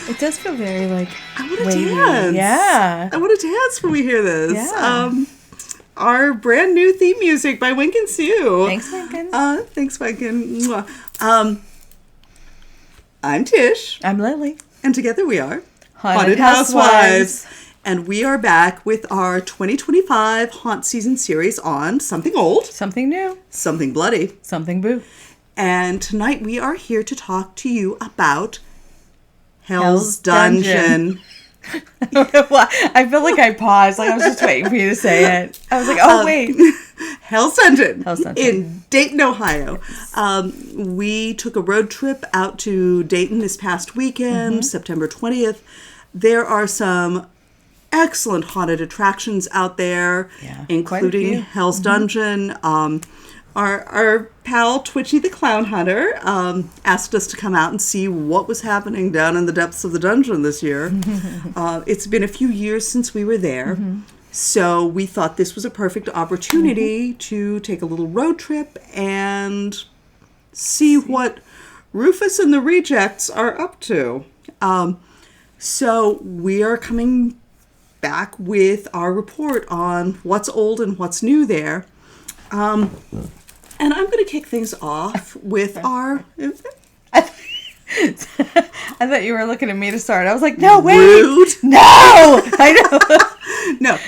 It does feel very like I want to wavy. dance. Yeah. I want to dance when we hear this. Yeah. Our brand new theme music by Wink and Sue. Thanks, Lincoln. Thanks, Lincoln. I'm Tish. I'm Lily. And together we are Haunted Housewives. And we are back with our 2025 Haunt Season series on something old, Something new. something bloody. Something boo. And tonight we are here to talk to you about Hell's Hell's Dungeon. Well, I feel like I paused. Like I was just waiting for you to say it. I was like, oh, wait. Hell's Dungeon. Hell's Dungeon. In Dayton, Ohio. We took a road trip out to Dayton this past weekend, September 20th. There are some excellent haunted attractions out there, including Hell's Dungeon. Our pal Twitchy the Clown Hunter asked us to come out and see what was happening down in the depths of the dungeon this year. It's been a few years since we were there, so we thought this was a perfect opportunity to take a little road trip and see what Rufus and the Rejects are up to. So we are coming back with our report on what's old and what's new there. And I'm going to kick things off with our... I thought you were looking at me to start. I was like, no, wait. Rude. No. I know. No.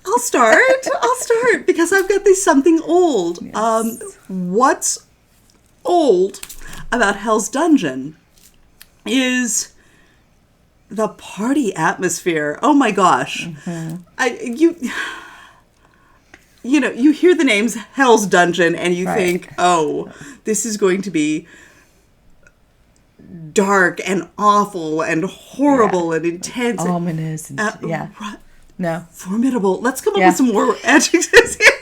I'll start because I've got this something old. Yes. What's old about Hell's Dungeon is the party atmosphere. Oh my gosh. You hear the names Hell's Dungeon and you think, oh, this is going to be dark and awful and horrible and intense. Ominous. And, No. Formidable. Let's come up with some more adjectives here.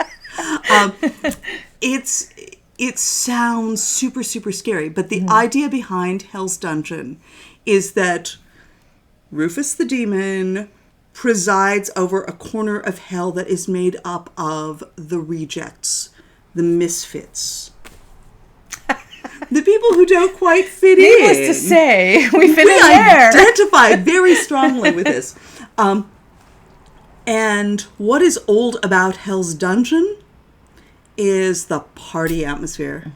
It sounds super, super scary, but the idea behind Hell's Dungeon is that Rufus the Demon presides over a corner of hell that is made up of the rejects, the misfits, the people who don't quite fit in. Needless to say, we fit in there. We identify very strongly with this. And what is old about Hell's Dungeon is the party atmosphere.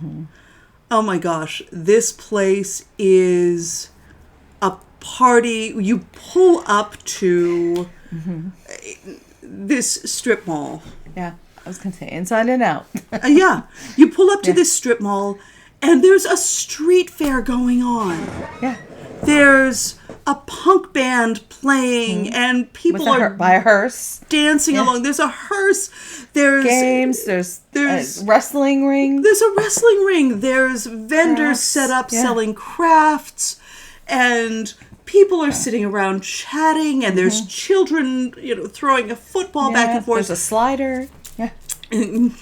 Oh my gosh, this place is a party. You pull up to this strip mall. Yeah, I was going to say inside and out. You pull up to this strip mall and there's a street fair going on. Yeah. There's a punk band playing and people are by a hearse dancing along. There's a hearse. There's games. There's a wrestling ring. There's a wrestling ring. There's vendors set up selling crafts, and people are sitting around chatting. And there's children, throwing a football back and forth. There's a slider. Yeah. And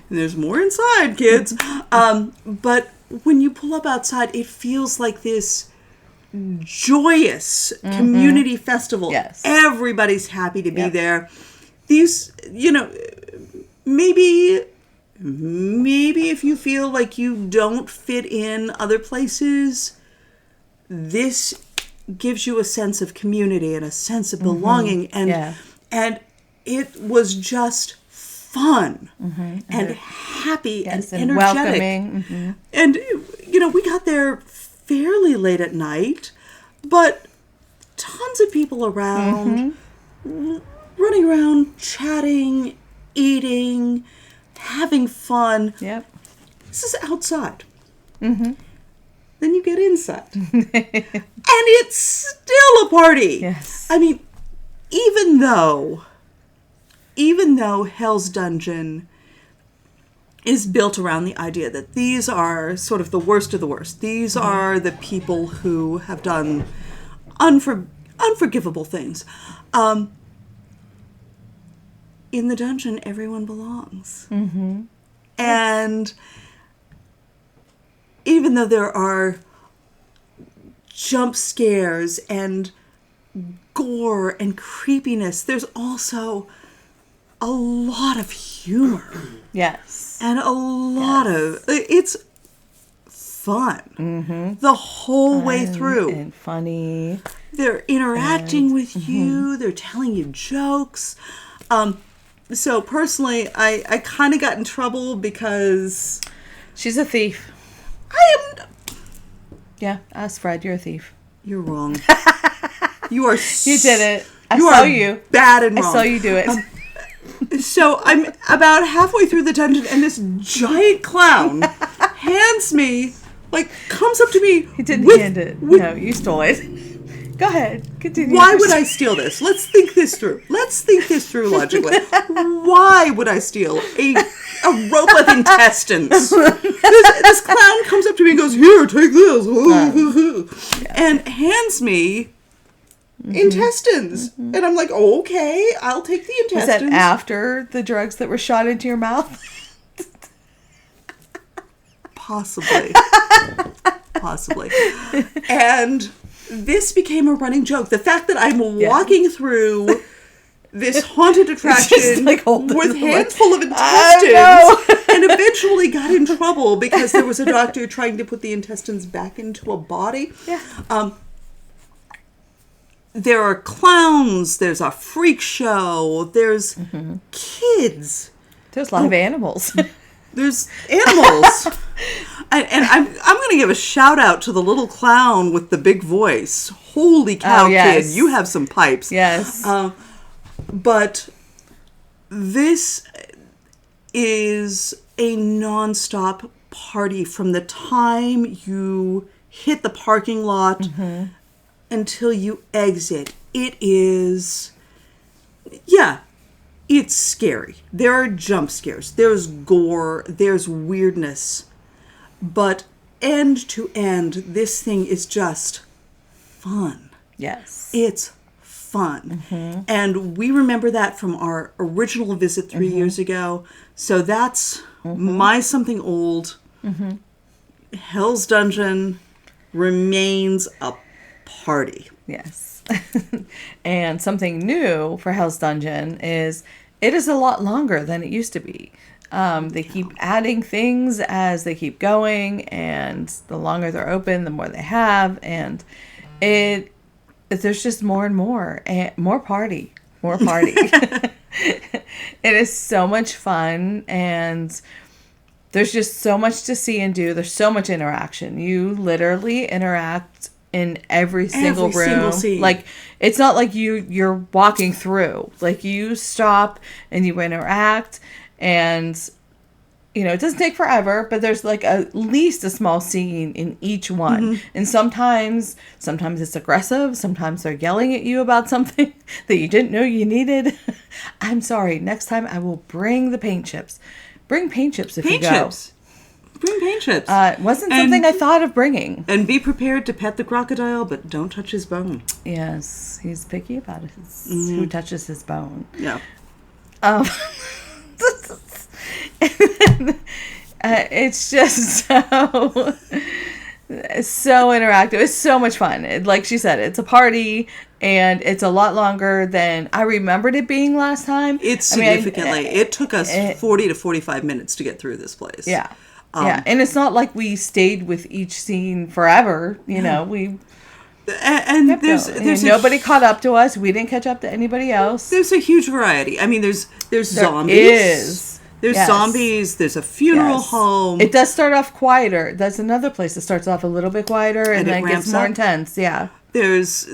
there's more inside, kids. But when you pull up outside, it feels like this joyous community festival. Yes. Everybody's happy to be there. These, maybe if you feel like you don't fit in other places, this gives you a sense of community and a sense of belonging. And it was just fun and happy and energetic. Welcoming. And, we got there fairly late at night, but tons of people around, running around, chatting, eating, having fun. Yep. This is outside. Then you get inside. And it's still a party. Yes. I mean, even though Hell's Dungeon is built around the idea that these are sort of the worst of the worst. These are the people who have done unforgivable things. In the dungeon, everyone belongs. And even though there are jump scares and gore and creepiness, there's also a lot of humor. Yes. And a lot of... It's fun the whole way through. And funny. They're interacting with you. They're telling you jokes. So personally, I kind of got in trouble because... She's a thief. I am... Yeah, ask Fred. You're a thief. You're wrong. You are... You did it. I you saw are you. Bad and wrong. I saw you do it. So I'm about halfway through the dungeon, and this giant clown hands me, like, comes up to me. He didn't hand it. No, you stole it. Go ahead. Continue. Why would I steal this? Let's think this through. Let's think this through logically. Why would I steal a rope of intestines? This clown comes up to me and goes, "Here, take this," and hands me intestines. And I'm like, oh, okay, I'll take the intestines. Was that after the drugs that were shot into your mouth? Possibly. And this became a running joke. The fact that I'm walking through this haunted attraction like with hands full of intestines and eventually got in trouble because there was a doctor trying to put the intestines back into a body. Yeah. There are clowns. There's a freak show. There's kids. There's a lot of animals. There's animals. And I'm going to give a shout out to the little clown with the big voice. Holy cow, kid. You have some pipes. Yes. But this is a nonstop party from the time you hit the parking lot until you exit. It is, it's scary. There are jump scares. There's gore. There's weirdness. But end to end, this thing is just fun. Yes. It's fun. And we remember that from our original visit 3 years ago. So that's my something old. Hell's Dungeon remains a party. Yes. And something new for Hell's Dungeon is it is a lot longer than it used to be. They keep adding things as they keep going, and the longer they're open, the more they have, and there's just more and more, and more party. It is so much fun, and there's just so much to see and do. There's so much interaction. You literally interact in every single room. Single scene. Like, it's not like you're walking through. Like, you stop and you interact, and it doesn't take forever, but there's like at least a small scene in each one. And sometimes it's aggressive. Sometimes they're yelling at you about something that you didn't know you needed. I'm sorry. Next time I will bring the paint chips. Bring paint chips if you go. Bring paint chips. It wasn't something I thought of bringing. And be prepared to pet the crocodile, but don't touch his bone. Yes, he's picky about it. Who touches his bone. Yeah. It's just so interactive. It's so much fun. Like she said, it's a party, and it's a lot longer than I remembered it being last time. It's significantly. It took us 40 to 45 minutes to get through this place. Yeah. And it's not like we stayed with each scene forever. We... And there's nobody caught up to us. We didn't catch up to anybody else. There's a huge variety. I mean, there's zombies. There's zombies. There's a funeral home. It does start off quieter. That's another place that starts off a little bit quieter and then it gets more intense. Yeah. There's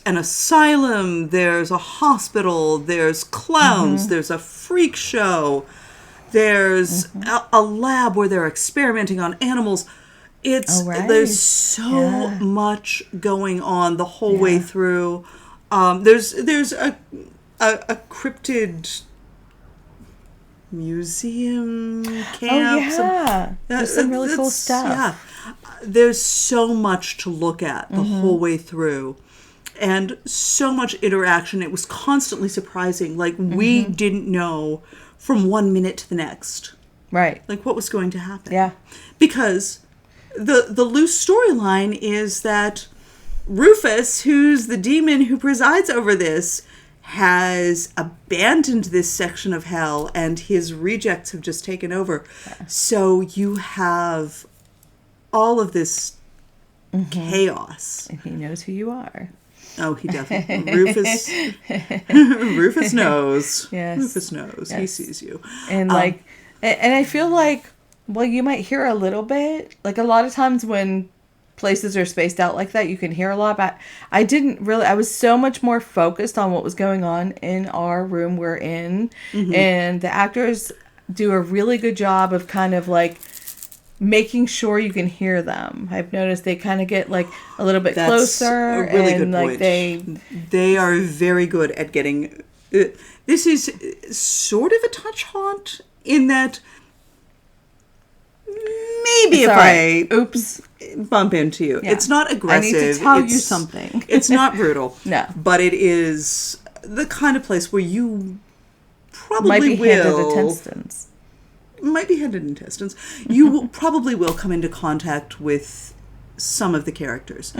an asylum. There's a hospital. There's clowns. There's a freak show. There's a lab where they're experimenting on animals. There's so much going on the whole way through. There's a cryptid museum camp. There's some really cool stuff. Yeah. There's so much to look at the whole way through. And so much interaction. It was constantly surprising. Like, we didn't know from 1 minute to the next. Right. Like, what was going to happen. Yeah. Because the loose storyline is that Rufus, who's the demon who presides over this, has abandoned this section of hell, and his rejects have just taken over. Yeah. So you have all of this chaos. And he knows who you are. Oh, he definitely. Rufus knows. Yes. Rufus knows. Yes. He sees you. And like, and I feel like, well, you might hear a little bit. Like a lot of times when places are spaced out like that, you can hear a lot. But I didn't really. I was so much more focused on what was going on in our room we're in, and the actors do a really good job of kind of like making sure you can hear them. I've noticed they kind of get like a little bit closer. That's a really and good like point. They are very good at getting. This is sort of a touch haunt in that maybe if I bump into you, it's not aggressive. I need to tell you something. It's not brutal. No, but it is the kind of place where you probably might be handed will. intestines. Might be handed intestines. You will, probably will come into contact with some of the characters.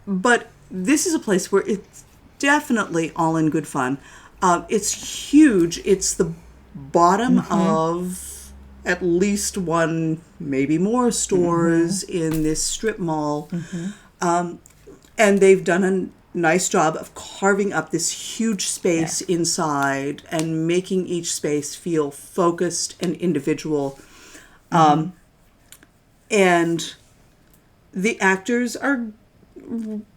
But this is a place where it's definitely all in good fun. It's huge. It's the bottom of at least one, maybe more stores in this strip mall. And they've done a nice job of carving up this huge space inside and making each space feel focused and individual. And the actors are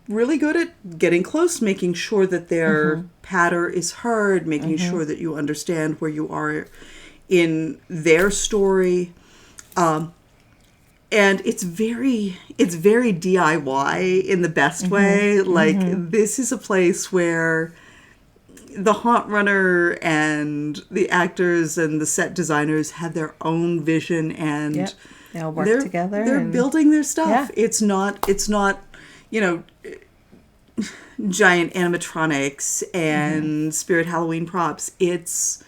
really good at getting close, making sure that their patter is heard, making sure that you understand where you are in their story. And it's very DIY in the best way. Like, this is a place where the haunt runner and the actors and the set designers have their own vision, and they all work together. They're building their stuff. It's not, you know, giant animatronics and Spirit Halloween props. It's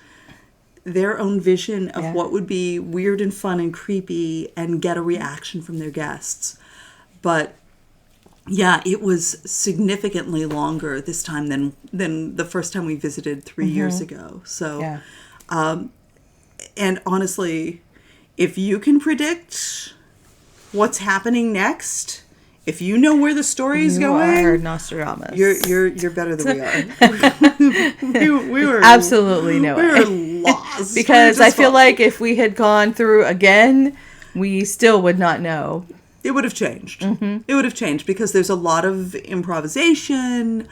their own vision of what would be weird and fun and creepy and get a reaction from their guests. But yeah, it was significantly longer this time than the first time we visited 3 years ago. So, and honestly, if you can predict what's happening next, if you know where the story is going, you are Nostradamus. You're better than we are. we were absolutely no way. We were lost because I feel like if we had gone through again, we still would not know. It would have changed. It would have changed because there's a lot of improvisation,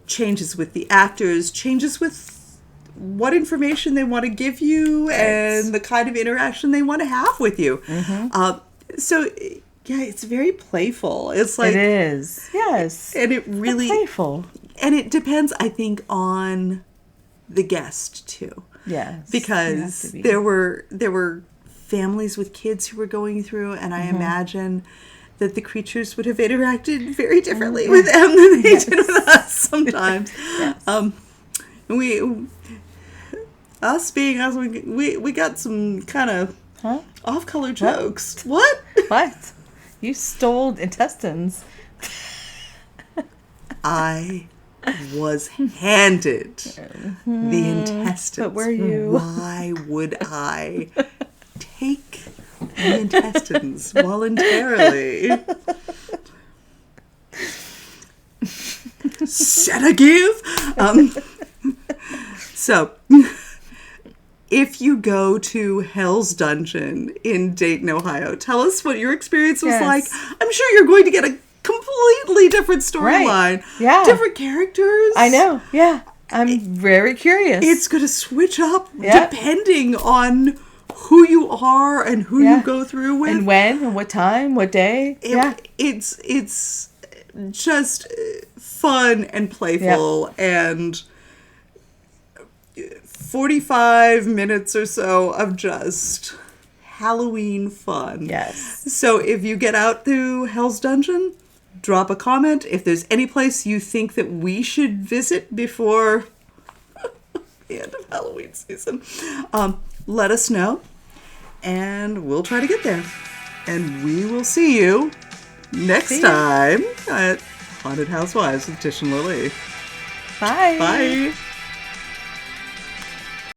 changes with the actors, changes with what information they want to give you, and the kind of interaction they want to have with you. So. Yeah, it's very playful. It's like it is. Yes. And it really playful. And it depends, I think, on the guest too. Yes. Because there were families with kids who were going through, and I imagine that the creatures would have interacted very differently with them than they did with us sometimes. We got some kind of off-color jokes. What? What? You stole intestines. I was handed the intestines. But were you? Why would I take the intestines voluntarily? Set a give? So... If you go to Hell's Dungeon in Dayton, Ohio, tell us what your experience was like. I'm sure you're going to get a completely different storyline. Right. Yeah. Different characters. I know. Yeah. I'm very curious. It's going to switch up depending on who you are and who you go through with. And when and what time, what day. It's just fun and playful and... 45 minutes or so of just Halloween fun. Yes. So if you get out to Hell's Dungeon, drop a comment. If there's any place you think that we should visit before the end of Halloween season, let us know. And we'll try to get there. And we will see you next time at Haunted Housewives with Tish and Lily. Bye. Bye.